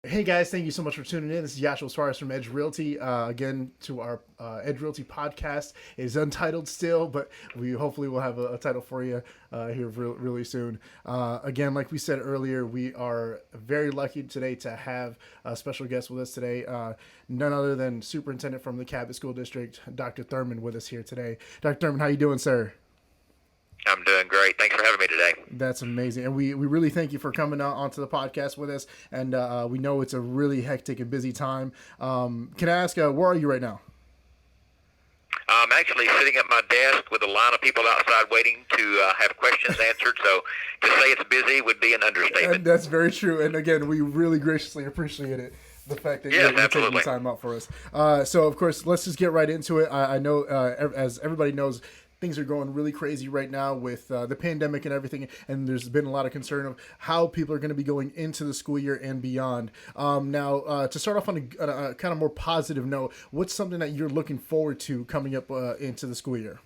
Hey guys, thank you so much for tuning in. This is Yashua Suarez from Edge Realty. Again, to our Edge Realty podcast. It is untitled still, but we hopefully will have a title for you here really soon. Again, like we said earlier, we are very lucky today to have a special guest with us today. None other than Superintendent from the Cabot School District, Dr. Thurman, with us here today. Dr. Thurman, how you doing, sir? I'm doing great. Thanks for having me today. That's amazing. And we really thank you for coming out onto the podcast with us. And we know it's a really hectic and busy time. Can I ask, where are you right now? I'm actually sitting at my desk with a line of people outside waiting to have questions answered. So to say it's busy would be an understatement. And that's very true. And again, we really graciously appreciate it. The fact that Yes, you're taking absolutely. time out for us. So, of course, let's just get right into it. I know, as everybody knows, things are going really crazy right now with the pandemic and everything, and there's been a lot of concern of how people are going to be going into the school year and beyond. Now, to start off on a kind of more positive note, what's something that you're looking forward to coming up into the school year?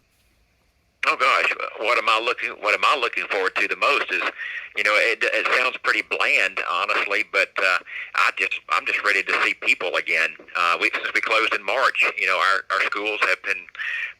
Oh gosh, what am I looking forward to the most is, it sounds pretty bland, honestly, but I'm just ready to see people again. Since we closed in March, our schools have been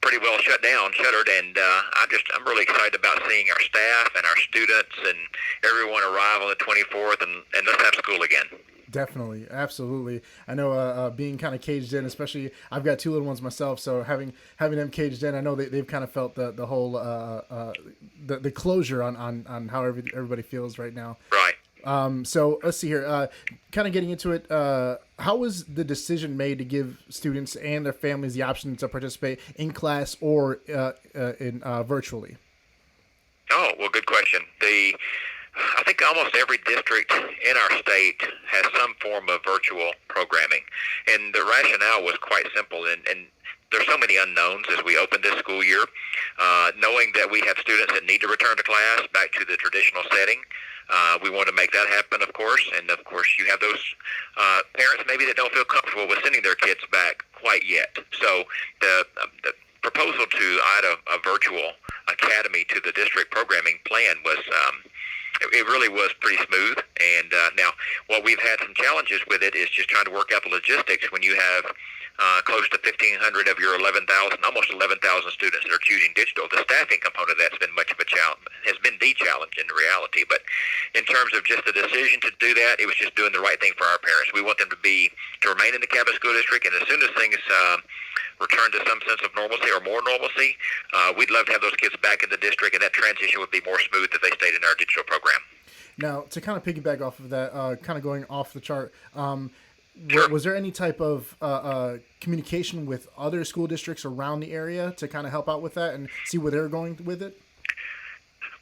pretty well shuttered, and I'm really excited about seeing our staff and our students and everyone arrive on the 24th, and let's have school again. Definitely, absolutely. I know being kind of caged in, especially I've got two little ones myself, so having them caged in, I know they've kind of felt the whole the closure on how everybody feels right now. Right. So let's see here. Kind of getting into it. How was the decision made to give students and their families the option to participate in class or in virtually? Oh, well, good question. I think almost every district in our state has some form of virtual programming, and the rationale was quite simple. And there's so many unknowns as we open this school year, knowing that we have students that need to return to class back to the traditional setting. We want to make that happen, of course, and of course you have those parents maybe that don't feel comfortable with sending their kids back quite yet. So the proposal to add a virtual academy to the district programming plan was it really was pretty smooth. And now, what we've had some challenges with it is just trying to work out the logistics when you have close to 1,500 of your 11,000, almost 11,000 students that are choosing digital. The staffing component of that's been much of a challenge, has been the challenge in reality. But in terms of just the decision to do that, it was just doing the right thing for our parents. We want them to remain in the Cabot School District, and as soon as things return to some sense of normalcy or more normalcy, we'd love to have those kids back in the district, and that transition would be more smooth if they stayed in our digital program. Now, to kind of piggyback off of that, kind of going off the chart, Sure. was there any type of communication with other school districts around the area to kind of help out with that and see where they're going with it?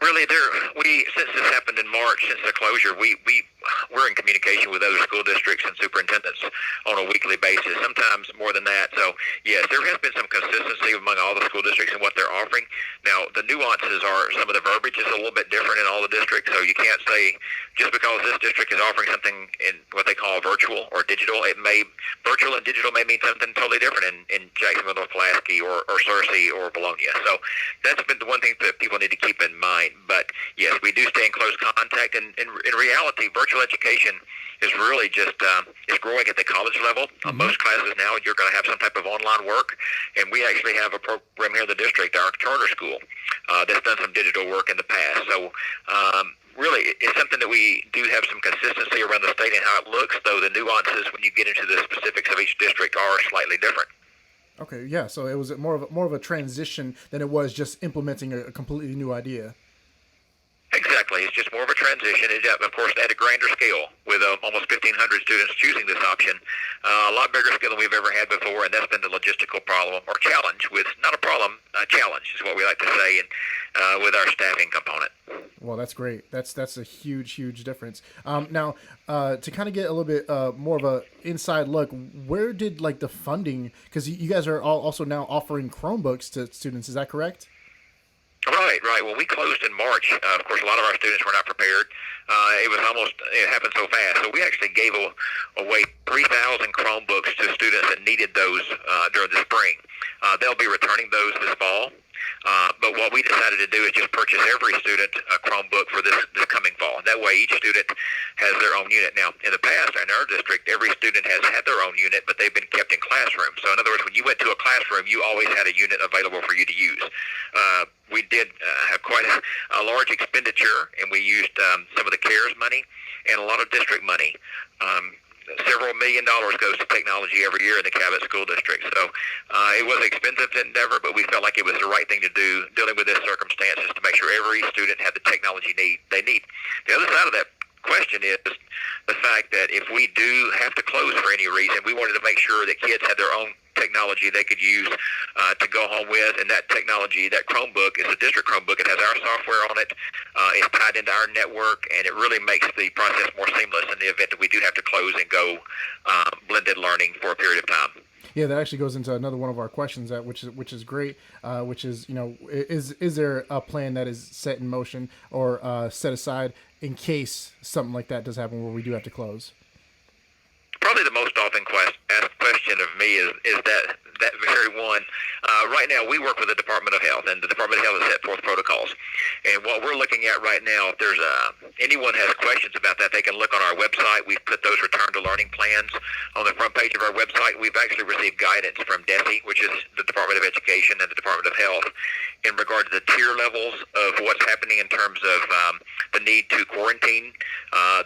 Really, since this happened in March, since the closure, we're in communication with other school districts and superintendents on a weekly basis, sometimes more than that. So, yes, there has been some consistency among all the school districts and what they're offering. Now, the nuances are some of the verbiage is a little bit different in all the districts, so you can't say just because this district is offering something in what they call virtual or digital, virtual and digital may mean something totally different in Jacksonville, North Pulaski, or Searcy, or Bologna. So that's been the one thing that people need to keep in mind. But yes, we do stay in close contact, and in reality, virtual education is really just is growing at the college level. Most classes now, you're going to have some type of online work, and we actually have a program here in the district, our charter school, that's done some digital work in the past. So really, it's something that we do have some consistency around the state and how it looks, though the nuances when you get into the specifics of each district are slightly different. Okay, yeah. So it was more of a transition than it was just implementing a completely new idea. Exactly. It's just more of a transition. Of course, at a grander scale with almost 1,500 students choosing this option, a lot bigger scale than we've ever had before, and that's been the logistical problem or challenge with, not a problem, a challenge is what we like to say, and with our staffing component. Well, that's great. That's a huge difference. Now, to kind of get a little bit more of a inside look, where did like the funding? Because you guys are all also now offering Chromebooks to students. Is that correct? Right. Well, we closed in March. Of course, a lot of our students were not prepared. It happened so fast. So we actually gave away 3,000 Chromebooks to students that needed those during the spring. They'll be returning those this fall. But what we decided to do is just purchase every student a Chromebook for this coming fall. That way each student has their own unit. Now, in the past, in our district, every student has had their own unit, but they've been kept in classrooms. So in other words, when you went to a classroom, you always had a unit available for you to use. We did have quite a large expenditure, and we used some of the CARES money and a lot of district money. Several $1 million goes to technology every year in the Cabot School District. So it was an expensive endeavor, but we felt like it was the right thing to do dealing with this circumstance, is to make sure every student had the technology they need. The other side of that question is the fact that if we do have to close for any reason, we wanted to make sure that kids had their own technology they could use to go home with, and that technology, that Chromebook, is a district Chromebook. It has our software on it. It's tied into our network, and it really makes the process more seamless in the event that we do have to close and go blended learning for a period of time. Yeah, that actually goes into another one of our questions, which is great. Which is, is there a plan that is set in motion or set aside in case something like that does happen where we do have to close? Probably the most often asked question of me is that very one. Right now, we work with the Department of Health, and the Department of Health has set forth protocols. And what we're looking at right now, if there's anyone has questions about that, they can look on our website. We've put those return to learning plans on the front page of our website. We've actually received guidance from DESE, which is the Department of Education, and the Department of Health, in regard to the tier levels of what's happening in terms of the need to quarantine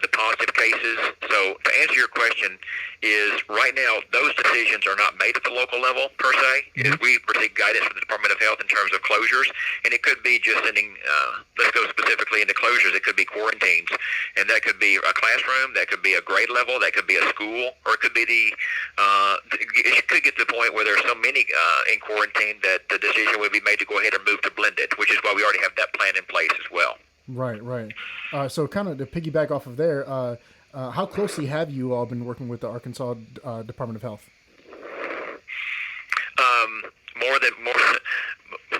the positive cases. So to answer your question, is right now those decisions are not made at the local level per se. Mm-hmm. We receive guidance from the Department of Health in terms of closures, and it could be just sending, let's go specifically into closures, it could be quarantines, and that could be a classroom, that could be a grade level, that could be a school, or it could be it could get to the point where there's so many in quarantine that the decision would be made to go ahead and move to blended, which is why we already have that plan in place as well. Right. So kind of to piggyback off of there, how closely have you all been working with the Arkansas Department of Health?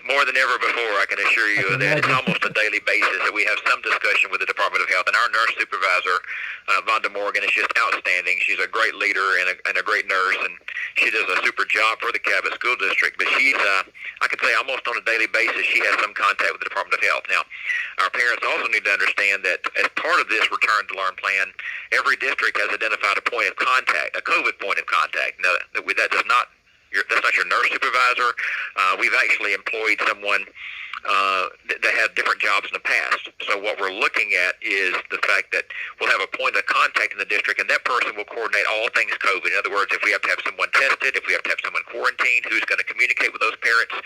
More than ever before, I can assure you that it's almost a daily basis that we have some discussion with the Department of Health. And our nurse supervisor, Vonda Morgan, is just outstanding. She's a great leader and a great nurse, and she does a super job for the Cabot School District. But she's, I could say almost on a daily basis, she has some contact with the Department of Health. Now, our parents also need to understand that as part of this return to learn plan, every district has identified a point of contact, a COVID point of contact. Now, that does not, that's not your nurse supervisor. We've actually employed someone that had different jobs in the past. So what we're looking at is the fact that we'll have a point of contact in the district, and that person will coordinate all things COVID. In other words, if we have to have someone tested, if we have to have someone quarantined, who's going to communicate with those parents,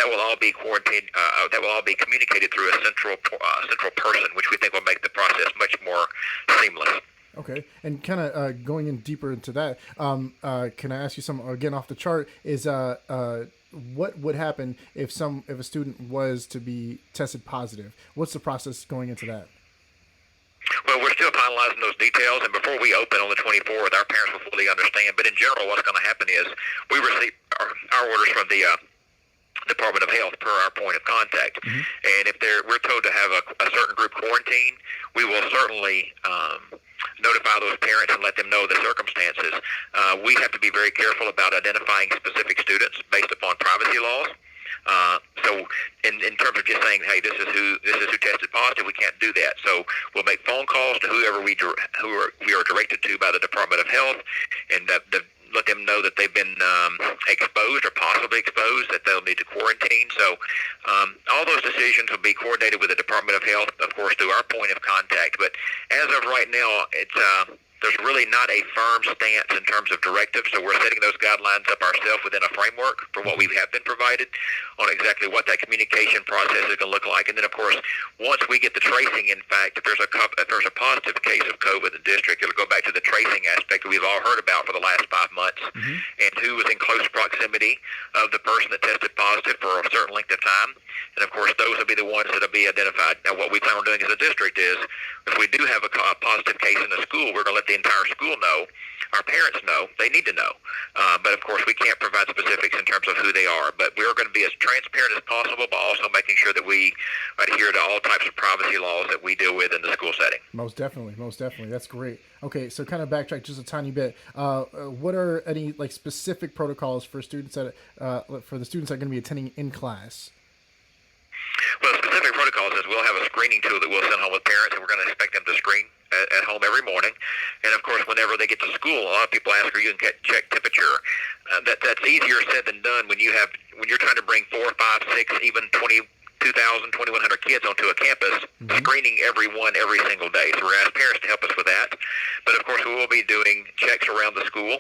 that will all be quarantined. That will all be communicated through a central person, which we think will make the process much more seamless. Okay, and kind of going in deeper into that, can I ask you something again off the chart? Is what would happen if a student was to be tested positive? What's the process going into that? Well, we're still finalizing those details, and before we open on the 24th, our parents will fully understand. But in general, what's going to happen is we receive our orders from the Department of Health per our point of contact. Mm-hmm. And if we're told to have a certain group quarantine, we will certainly notify those parents and let them know the circumstances. We have to be very careful about identifying specific students based upon privacy laws. So in terms of just saying, hey, this is who tested positive, we can't do that. So we'll make phone calls to whoever we are directed to by the Department of Health, and let them know that they've been exposed or possibly exposed, that they'll need to quarantine. So all those decisions will be coordinated with the Department of Health, of course, through our point of contact. But as of right now, there's really not a firm stance in terms of directives, so we're setting those guidelines up ourselves within a framework for what we have been provided on exactly what that communication process is going to look like. And then, of course, once we get the tracing, in fact, if there's a positive case of COVID in the district, it'll go back to the tracing aspect that we've all heard about for the last 5 months, mm-hmm. and who was in close proximity of the person that tested positive for a certain length of time. And, of course, those will be the ones that will be identified. Now, what we plan on doing as a district is, if we do have a positive case in the school, we're going to let the entire school know Our parents know. They need to know. But, of course, we can't provide specifics in terms of who they are. But we're going to be as transparent as possible, but also making sure that we adhere to all types of privacy laws that we deal with in the school setting. Most definitely. That's great. Okay, so kind of backtrack just a tiny bit. What are any like specific protocols for students that for the students that are going to be attending in class? Well, specific protocols is we'll have a screening tool that we'll send home with parents, and we're going to expect them to screen at home every morning. And, of course, whenever they get to school, a lot of people ask, are you going to check temperature? That's easier said than done when you're trying to bring 4, 5, 6, even 2,000, 2,100 kids onto a campus, screening everyone every single day. So we're asking parents to help us with that. But, of course, we will be doing checks around the school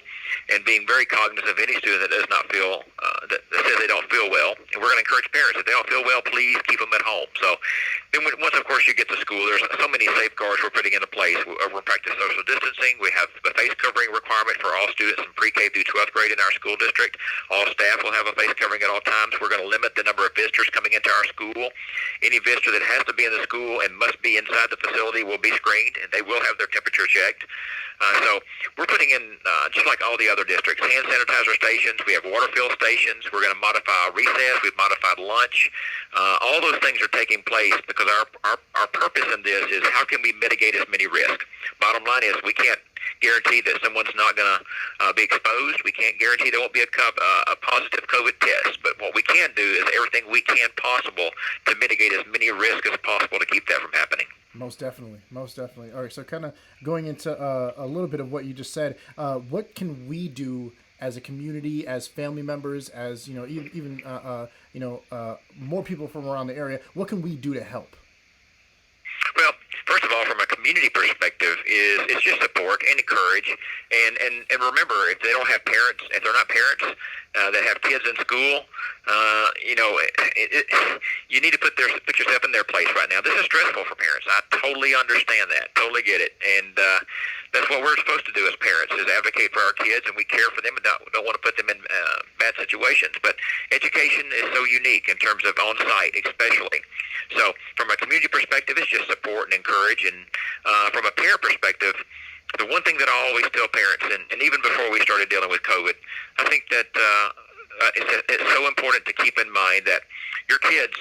and being very cognizant of any student that does not feel, that says they don't feel well. And we're going to encourage parents, if they don't feel well, please keep them at home. So then once, of course, you get to school, there's so many safeguards we're putting into place. We're practicing social distancing. We have the face covering requirement for all students in pre-K through 12th grade in our school district. All staff will have a face covering at all times. We're going to limit the number of visitors coming into our school. Any visitor that has to be in the school and must be inside the facility will be screened, and they will have their temperature checked. So we're putting in, just like all the other districts, hand sanitizer stations. We have water fill stations. We're going to modify recess. We've modified lunch. All those things are taking place because our purpose in this is how can we mitigate as many risks. Bottom line is we can't guarantee that someone's not going to be exposed. We can't guarantee there won't be a positive COVID test. But what we can do is everything we can possible to mitigate as many risks as possible to keep that from happening. Most definitely. All right, so kind of going into a little bit of what you just said, what can we do as a community, as family members, as even more people from around the area? What can we do to help? Well, first of all, from a community perspective, it's just support and encourage, and remember, if they don't have parents, if they're not parents that have kids in school, you need to put yourself in their place right now. This is stressful for parents. I totally understand that, totally get it, and that's what we're supposed to do as parents, is advocate for our kids, and we care for them and don't want to put them in bad situations. But education is so unique in terms of on-site, especially. So from a community perspective, it's just support and encourage. And from a parent perspective, the one thing that I always tell parents, and even before we started dealing with COVID, I think that it's so important to keep in mind that your kids,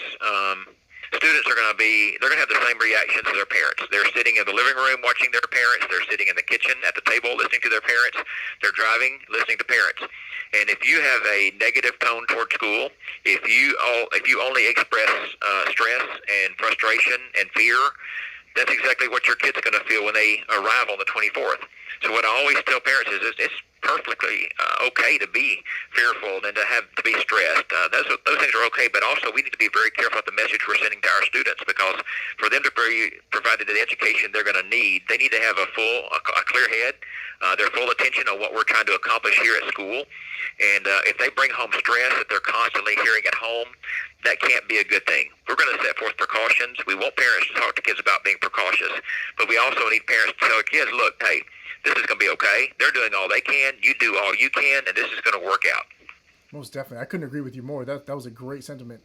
students are going to have the same reactions as their parents. They're sitting in the living room watching their parents. They're sitting in the kitchen at the table listening to their parents. They're driving, listening to parents. And if you have a negative tone toward school, if you only express stress and frustration and fear, that's exactly what your kid's going to feel when they arrive on the 24th. So what I always tell parents is it's perfectly okay to be fearful and to be stressed. Those things are okay, but also we need to be very careful with the message we're sending to our students, because for them to be provided the education they're going to need, they need to have a clear head, their full attention on what we're trying to accomplish here at school. And if they bring home stress that they're constantly hearing at home, that can't be a good thing. We're going to set forth precautions. We want parents to talk to kids about being precautious, but we also need parents to tell kids, look, hey, this is going to be okay. They're doing all they can. You do all you can, and this is going to work out. Most definitely. I couldn't agree with you more. That was a great sentiment.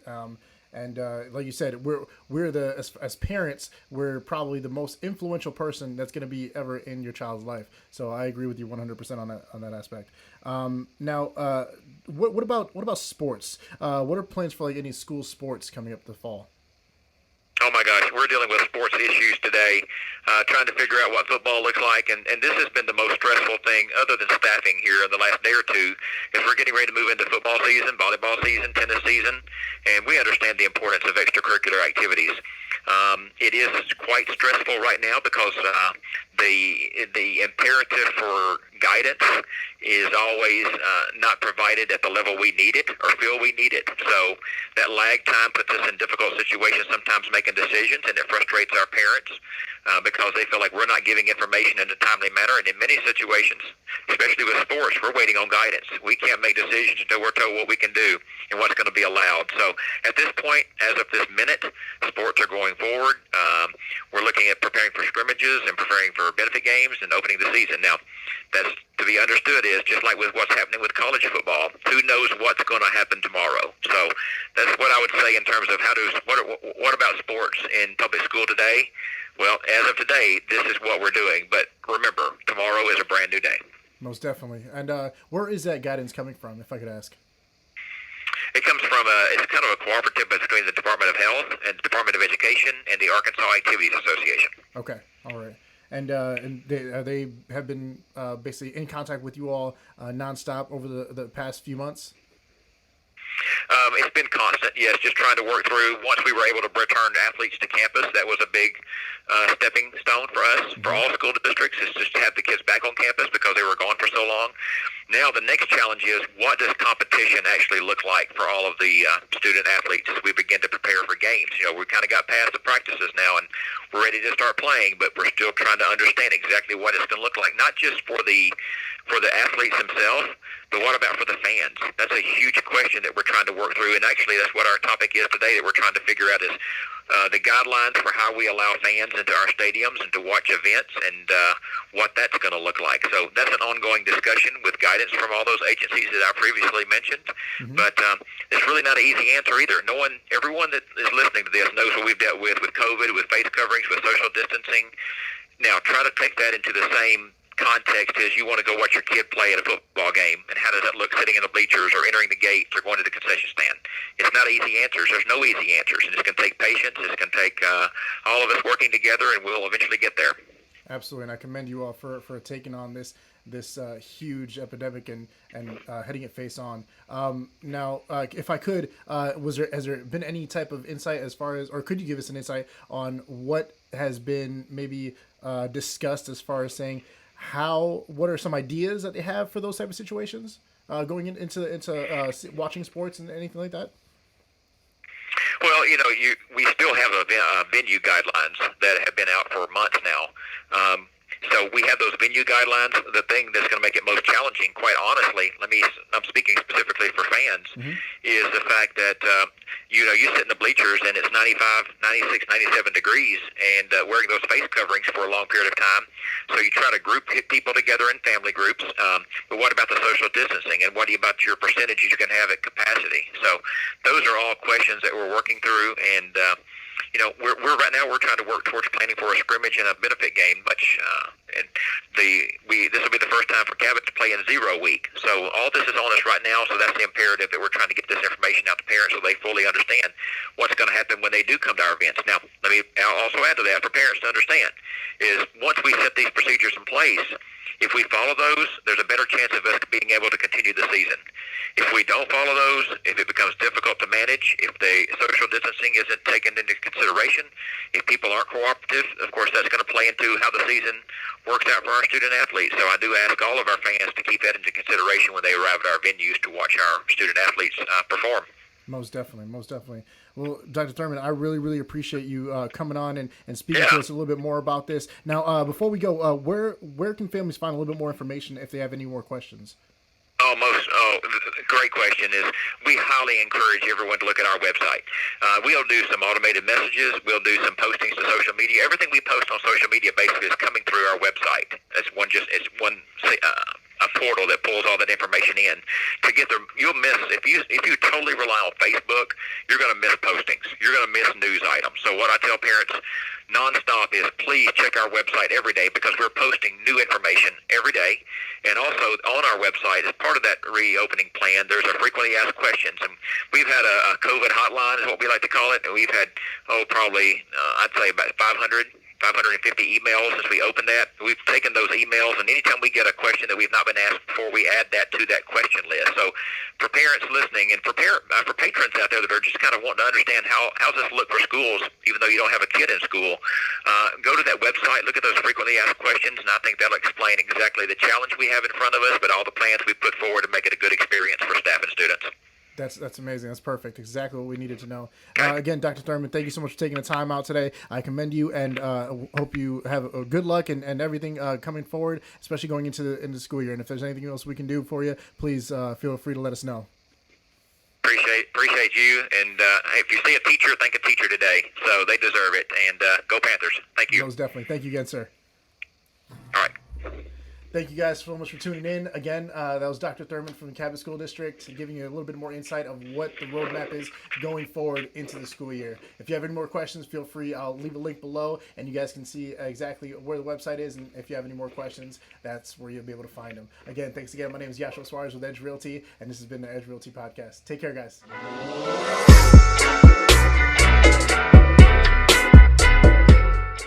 And like you said, we're as parents, we're probably the most influential person that's going to be ever in your child's life. So I agree with you 100% on that aspect. Now, what about sports? What are plans for like any school sports coming up this fall? Oh my gosh, we're dealing with sports issues today, trying to figure out what football looks like, and this has been the most stressful thing other than staffing here in the last day or two, is we're getting ready to move into football season, volleyball season, tennis season, and we understand the importance of extracurricular activities. It is quite stressful right now because the imperative for guidance is always not provided at the level we need it or feel we need it. So that lag time puts us in difficult situations, sometimes making decisions, and it frustrates our parents because they feel like we're not giving information in a timely manner. And in many situations, especially with sports, we're waiting on guidance. We can't make decisions until we're told what we can do and what's going to be allowed. So at this point, as of this minute, sports are going forward. We're looking at preparing for scrimmages and preparing for benefit games and opening the season. Now, that's to be understood is just like with what's happening with college football, who knows what's going to happen tomorrow. So that's what I would say in terms of what about sports in public school today? Well, as of today, this is what we're doing. But remember, tomorrow is a brand new day. Most definitely. And where is that guidance coming from, if I could ask? It comes from it's kind of a cooperative between the Department of Health and the Department of Education and the Arkansas Activities Association. Okay, all right. And they have been basically in contact with you all nonstop over the past few months? It's been constant, yes, just trying to work through. Once we were able to return athletes to campus, that was a big stepping stone for us, for all school districts, is just to have the kids back on campus because they were gone for so long. Now the next challenge is, what does competition actually look like for all of the student athletes as we begin to prepare for games? You know, we kind of got past the practices now, and we're ready to start playing, but we're still trying to understand exactly what it's going to look like, not just for the athletes themselves, but what about for the fans? That's a huge question that we're trying to work through, and actually that's what our topic is today, that we're trying to figure out is the guidelines for how we allow fans into our stadiums and to watch events, and what that's going to look like. So that's an ongoing discussion with guidance from all those agencies that I previously mentioned. But it's really not an easy answer either. Everyone that is listening to this knows what we've dealt with COVID, with face coverings, with social distancing. Now try to take that into the same context as you want to go watch your kid play at a football game, and how does that look sitting in the bleachers or entering the gates or going to the concession stand? It's not easy answers. There's no easy answers, and it's going to take patience. It's going to take all of us working together, and we'll eventually get there. Absolutely, and I commend you all for taking on this huge epidemic and heading it face on. Now, if I could, has there been any type of insight as far as, or could you give us an insight on what has been maybe discussed as far as saying what are some ideas that they have for those type of situations going into watching sports and anything like that? Well, we still have venue guidelines that have been out for months now. So we have those venue guidelines. The thing that's going to make it most challenging, quite honestly, I'm speaking specifically for fans, is the fact that, you sit in the bleachers and it's 95, 96, 97 degrees, and wearing those face coverings for a long period of time. So you try to group people together in family groups. But what about the social distancing? And what about your percentages you can have at capacity? So those are all questions that we're working through, and we're right now we're trying to work towards planning for a scrimmage and a benefit game. This will be the first time for Cabot to play in 0 week. So all this is on us right now. So that's the imperative, that we're trying to get this information out to parents so they fully understand what's going to happen when they do come to our events. Now, I'll also add to that for parents to understand is, once we set these procedures in place, if we follow those, there's a better chance of us being able to continue the season. If we don't follow those, if it becomes difficult to manage, if the social distancing isn't taken into consideration, if people aren't cooperative, of course that's going to play into how the season works out for our student athletes. So I do ask all of our fans to keep that into consideration when they arrive at our venues to watch our student athletes perform. Most definitely, most definitely. Well, Dr. Thurman, I really, really appreciate you coming on and speaking to us a little bit more about this. Now, before we go, where can families find a little bit more information if they have any more questions? Great question. Is we highly encourage everyone to look at our website. We'll do some automated messages. We'll do some postings to social media. Everything we post on social media basically is coming through our website. It's one a portal that pulls all that information in. To get there, you'll miss if you totally rely on Facebook, you're going to miss postings. You're going to miss news items. So what I tell parents nonstop is, please check our website every day, because we're posting new information every day. And also on our website, as part of that reopening plan, there's a frequently asked questions. And we've had a COVID hotline, is what we like to call it. And we've had, probably, I'd say about 550 emails since we opened that. We've taken those emails, and anytime we get a question that we've not been asked before, we add that to that question list. So for parents listening, and for patrons out there that are just kind of wanting to understand how's this look for schools, even though you don't have a kid in school, go to that website, look at those frequently asked questions, and I think that'll explain exactly the challenge we have in front of us, but all the plans we put forward to make it a good experience for staff and students. That's amazing. That's perfect. Exactly what we needed to know. Again, Dr. Thurman, thank you so much for taking the time out today. I commend you, and hope you have good luck and everything coming forward, especially going into the school year. And if there's anything else we can do for you, please feel free to let us know. Appreciate you. And if you see a teacher, thank a teacher today. So they deserve it. And go Panthers. Thank you. Most definitely. Thank you again, sir. All right. Thank you guys so much for tuning in. Again, that was Dr. Thurman from the Cabot School District, giving you a little bit more insight of what the roadmap is going forward into the school year. If you have any more questions, feel free. I'll leave a link below, and you guys can see exactly where the website is. And if you have any more questions, that's where you'll be able to find them. Again, thanks again. My name is Yashua Suarez with Edge Realty, and this has been the Edge Realty Podcast. Take care, guys.